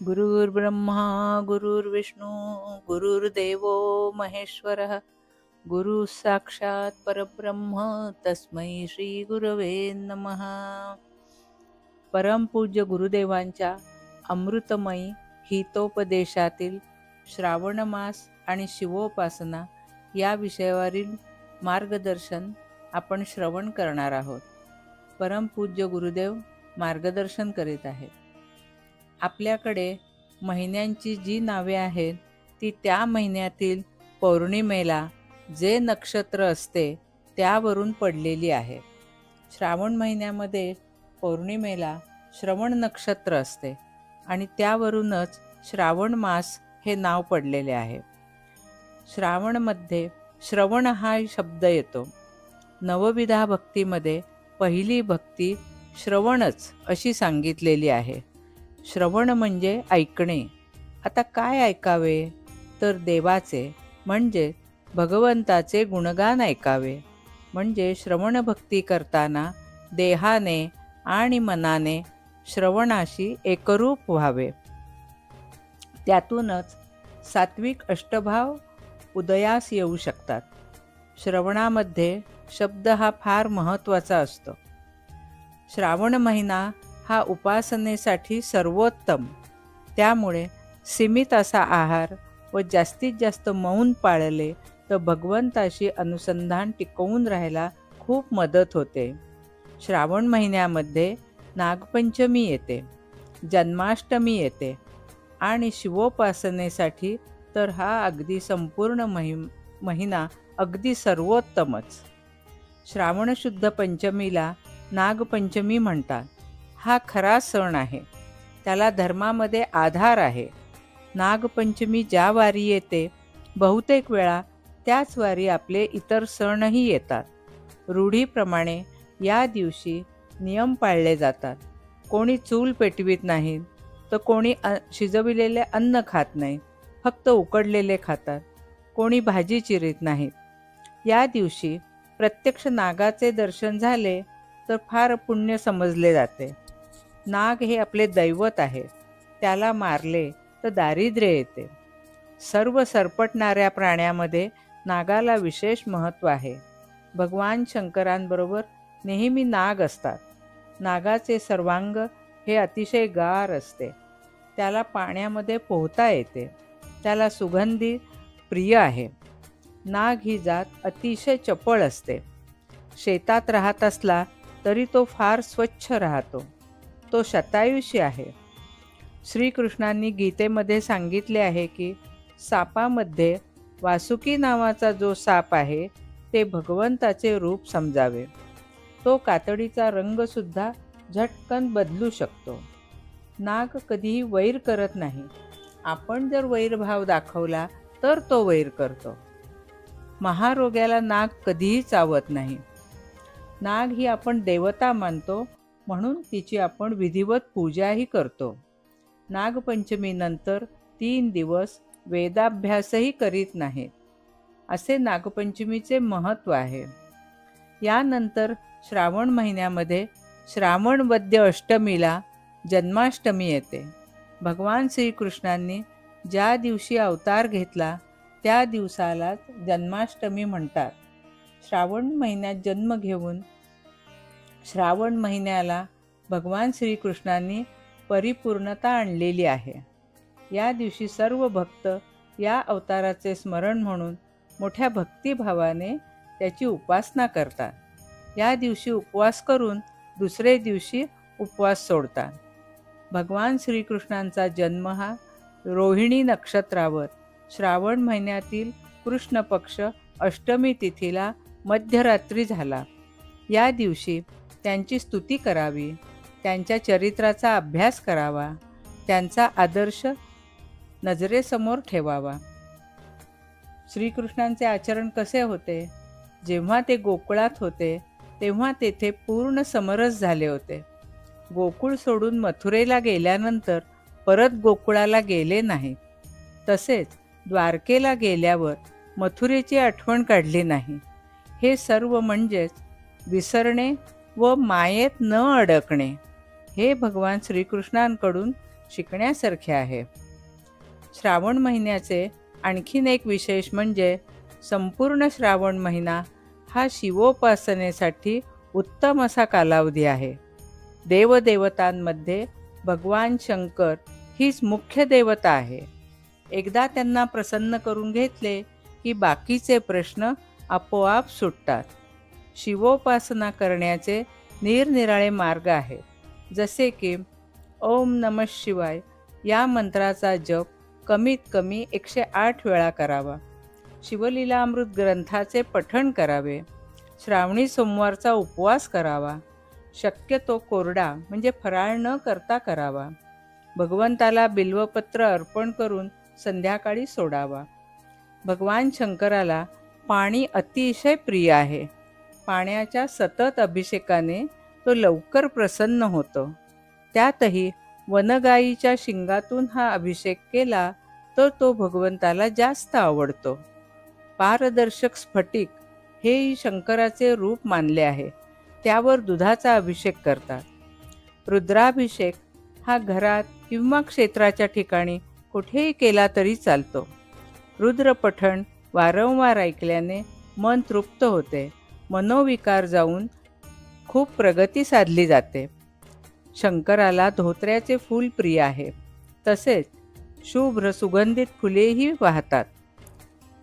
गुरुर्ब्रह्मा गुरुर्विष्णू गुरुर्देवो महेश्वरः गुरु साक्षात परब्रह्म तस्मै श्री गुरवे नमः. परमपूज्य गुरुदेवांच्या अमृतमयी हितोपदेशातील श्रावण मास आणि शिवोपासना या विषयावरील मार्गदर्शन आपण श्रवण करणार आहोत. परमपूज्य गुरुदेव मार्गदर्शन करीत आहेत. आपल्याकडे महिन्यांची जी नावे आहेत ती त्या महिन्यातील पौर्णिमेला जे नक्षत्र असते त्यावरून पडलेली आहे. श्रावण महिन्यामध्ये पौर्णिमेला श्रवण नक्षत्र असते आणि त्यावरूनच श्रावण मास हे नाव पडलेले आहे. श्रावणमध्ये श्रवण हा शब्द येतो. नवविधा भक्तीमध्ये पहिली भक्ती श्रवणच अशी सांगितलेली आहे. श्रवण म्हणजे ऐकणे. आता काय ऐकावे तर देवाचे म्हणजे भगवंताचे गुणगान ऐकावे. म्हणजे श्रवण भक्ती करताना देहाने आणि मनाने श्रवणाशी एकरूप व्हावे. त्यातूनच सात्विक अष्टभाव उदयास येऊ शकतात. श्रवणामध्ये शब्द हा फार महत्त्वाचा असतो. श्रावण महिना हा उपासनेसाठी सर्वोत्तम. त्यामुळे सीमित असा आहार व जास्तीत जास्त मौन पाळले तर भगवंताशी अनुसंधान टिकवून राहायला खूप मदत होते. श्रावण महिन्यामध्ये नागपंचमी येते, जन्माष्टमी येते आणि शिवोपासनेसाठी तर हा अगदी संपूर्ण महिना अगदी सर्वोत्तमच. श्रावण शुद्ध पंचमीला नागपंचमी म्हणतात. हा खरा सण आहे. त्याला धर्मामध्ये आधार आहे. नागपंचमी ज्या वारी येते बहुतेक वेळा त्याच वारी आपले इतर सणही येतात. रूढीप्रमाणे या दिवशी नियम पाळले जातात. कोणी चूल पेटवित नाहीत तर कोणी शिजविलेले अन्न खात नाहीत, फक्त उकडलेले खातात. कोणी भाजी चिरीत नाहीत. या दिवशी प्रत्यक्ष नागाचे दर्शन झाले तर फार पुण्य समजले जाते. नाग हे आपले दैवत आहे. त्याला मारले तर दारिद्र्य येते. सर्व सरपटणाऱ्या प्राण्यामध्ये नागाला विशेष महत्त्व आहे. भगवान शंकरांबरोबर नेहमी नाग असतात. नागाचे सर्वांग हे अतिशय गार असते. त्याला पाण्यामध्ये पोहता येते. त्याला सुगंधी प्रिय आहे. नाग ही जात अतिशय चपळ असते. शेतात राहत असला तरी तो फार स्वच्छ राहतो. तो शतायुषी आहे. श्रीकृष्णांनी गीतेमध्ये सांगितले आहे की सापामध्ये वासुकी नावाचा जो साप आहे ते भगवंताचे रूप समजावे. तो कातडीचा रंगसुद्धा झटकन बदलू शकतो. नाग कधीही वैर करत नाही. आपण जर वैरभाव दाखवला तर तो वैर करतो. महारोग्याला नाग कधीही चावत नाही. नाग ही आपण देवता मानतो म्हणून तिची आपण विधिवत पूजाही करतो. नागपंचमीनंतर 3 दिवस वेदाभ्यासही करीत नाहीत. असे नागपंचमीचे महत्त्व आहे. यानंतर श्रावण महिन्यामध्ये श्रावण वद्य अष्टमीला जन्माष्टमी येते. भगवान श्रीकृष्णांनी ज्या दिवशी अवतार घेतला त्या दिवसालाच जन्माष्टमी म्हणतात. श्रावण महिन्यात जन्म घेऊन श्रावण महिन्याला भगवान श्रीकृष्णांनी परिपूर्णता आणलेली आहे. या दिवशी सर्व भक्त या अवताराचे स्मरण म्हणून मोठ्या भक्तिभावाने त्याची उपासना करतात. या दिवशी उपवास करून दुसरे दिवशी उपवास सोडतात. भगवान श्रीकृष्णांचा जन्म हा रोहिणी नक्षत्रावर श्रावण महिन्यातील कृष्ण पक्ष अष्टमी तिथीला मध्यरात्री झाला. या दिवशी त्यांची स्तुती करावी, त्यांच्या चरित्राचा अभ्यास करावा, त्यांचा आदर्श नजरेसमोर ठेवावा. श्रीकृष्णांचे आचरण कसे होते? जेव्हा ते गोकुळात होते तेव्हा तेथे पूर्ण समरस झाले होते. गोकुळ सोडून मथुरेला गेल्यानंतर परत गोकुळाला गेले नाहीत. तसेच द्वारकेला गेल्यावर मथुरेची आठवण काढली नाही. हे सर्व म्हणजेच विसरणे व मायेत न अडकणे हे भगवान श्रीकृष्णांकडून शिकण्यासारखे आहे. श्रावण महिन्याचे आणखीन एक विशेष म्हणजे संपूर्ण श्रावण महिना हा शिवोपासनेसाठी उत्तम असा कालावधी आहे. देवदेवतांमध्ये भगवान शंकर हीच मुख्य देवता आहे. एकदा त्यांना प्रसन्न करून घेतले की बाकीचे प्रश्न आपोआप सुटतात. शिवोपासना करण्याचे निरनिराळे मार्ग आहेत, जसे की ओम नमः शिवाय या मंत्राचा जप कमीत कमी 108 वेळा करावा. शिवलीलामृत ग्रंथाचे पठण करावे. श्रावणी सोमवारचा उपवास करावा. शक्यतो कोरडा म्हणजे फराळ न करता करावा. भगवंताला बिल्वपत्र अर्पण करून संध्याकाळी सोडावा. भगवान शंकराला पाणी अतिशय प्रिय आहे. पाण्याच्या सतत अभिषेकाने तो लवकर प्रसन्न होतो. त्यातही वनगायीच्या शिंगातून हा अभिषेक केला तर तो भगवंताला जास्त आवडतो. पारदर्शक स्फटिक हे शंकराचे रूप मानले आहे. त्यावर दुधाचा अभिषेक करतात. रुद्राभिषेक हा घरात किंवा क्षेत्राच्या ठिकाणी कुठेही केला तरी चालतो. रुद्रपठण वारंवार ऐकल्याने मन तृप्त होते. मनोविकार जाऊन खूप प्रगती साधली जाते. शंकराला धोत्र्याचे फूल प्रिय आहे. तसेच शुभ्र सुगंधित फुलेही वाहतात.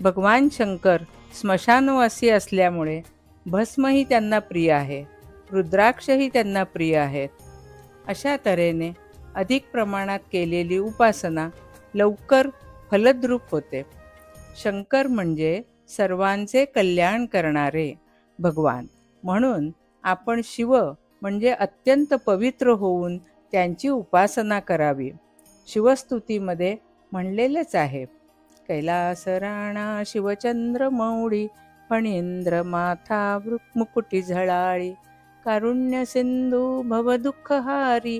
भगवान शंकर स्मशानवासी असल्यामुळे भस्मही त्यांना प्रिय आहे. रुद्राक्षही त्यांना प्रिय आहेत. अशा तऱ्हेने अधिक प्रमाणात केलेली उपासना लवकर फलद्रूप होते. शंकर म्हणजे सर्वांचे कल्याण करणारे भगवान. म्हणून आपण शिव म्हणजे अत्यंत पवित्र होऊन त्यांची उपासना करावी. शिवस्तुतीमध्ये म्हणलेलेच आहे, कैलास राणा शिवचंद्र मौळी फणींद्र माथा मुकुटी झळाळी कारुण्य सिंधू भव दुःखहारी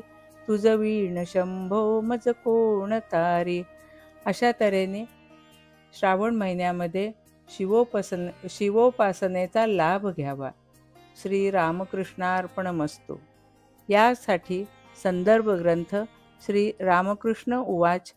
तुझ वीण शंभो मज कोण तारी. अशा तऱ्हेने श्रावण महिन्यामध्ये शिवोपासनेचा लाभ घ्यावा. श्री रामकृष्णार्पणमस्तु. यासाठी संदर्भ ग्रंथ श्री रामकृष्ण उवाच